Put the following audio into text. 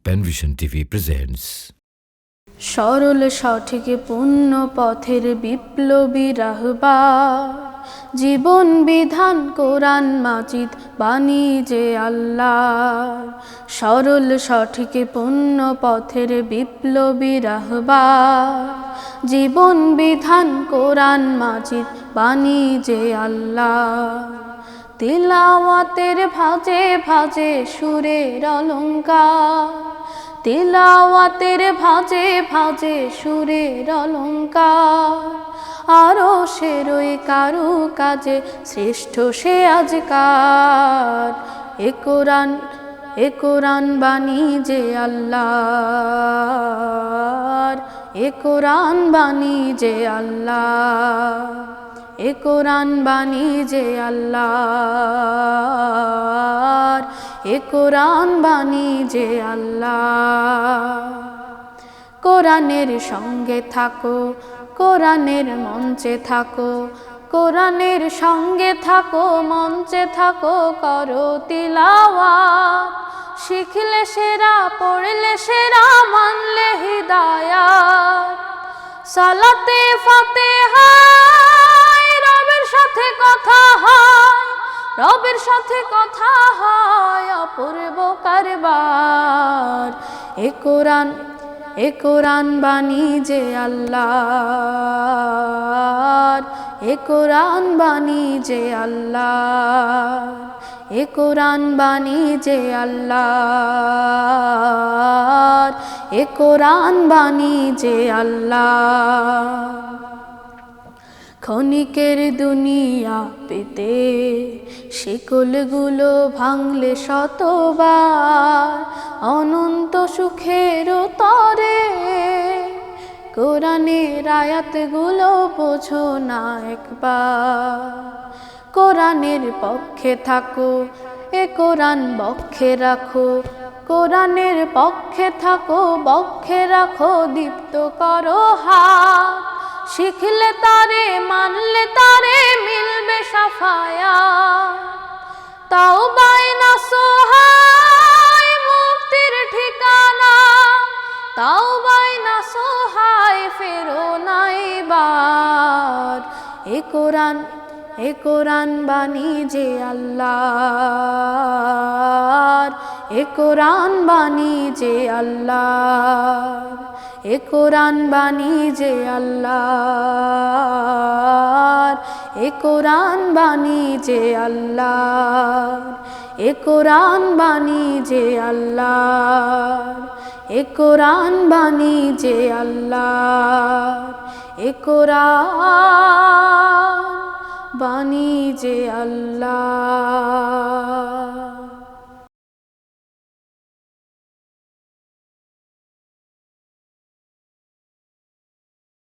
Penvision TV presents সরল সঠিক পূর্ণ পথের বিপ্লবী রাহবার, জীবন বিধান কোরআন মাজিদ বাণী যে আল্লাহর। সরল সঠিক পূর্ণ পথের বিপ্লবী রাহবার, জীবন বিধান কোরআন মাজিদ বাণী যে আল্লাহর। তিলাওয়াতের ভাজে ভাজে সুরের অলংকার, তিলাওয়াতের ভাজে ভাজে সুরের অলংকার। আরো সেরই কারু কাজে শ্রেষ্ঠ সে আজকার। এ কোরআন বাণী যে আল্লাহর, এ কোরআন বাণী যে আল্লাহর, এ কোরআন বাণী যে আল্লাহর, এ কোরআন বাণী যে আল্লাহর। কোরআনের সঙ্গে থাকো, কোরআনের মঞ্চে থাকো, কোরআনের সঙ্গে থাকো, মঞ্চে থাকো, করো তিলাওয়াত। শিখলে সেরা, পড়লে সেরা, মানলে হিদায়াত। সালাতে ফাতিহা রবের সাথে কথা হয়, রবের সাথে কথা হয় অপূর্ব কারবার। এ কোরআন বাণী যে আল্লাহর, এ কোরআন বাণী যে আল্লাহর, এ কোরআন বাণী যে আল্লাহর, এ কোরআন বাণী যে আল্লাহর। ক্ষণিকের দুনিয়া পেতে শিকলগুলো ভাঙলে শতবার, অনন্ত সুখের তরে কোরআনের আয়াতগুলো বোঝো না একবার। কোরআনের পক্ষে থাকো, এ কোরআন বক্ষে রাখো, কোরআনের পক্ষে থাকো, বক্ষে রাখো, দীপ্ত করো হাত। শিখলে তারে, মানলে তারে, মিলবে সাফায়াত। তাওবায়ে নাসুহায় মুক্তির ঠিকানা, তাওবায়ে নাসুহায় ফেরো না এবার। এ কোরআন বাণী যে আল্লাহর, এ কোরআন বাণী যে আল্লাহর, এ কোরআন বাণী যে আল্লাহর, এ কোরআন বাণী যে আল্লাহর, এ কোরআন বাণী যে আল্লাহর, এ কোরআন বাণী যে আল্লাহর, এ কোরআন বাণী যে আল্লাহর।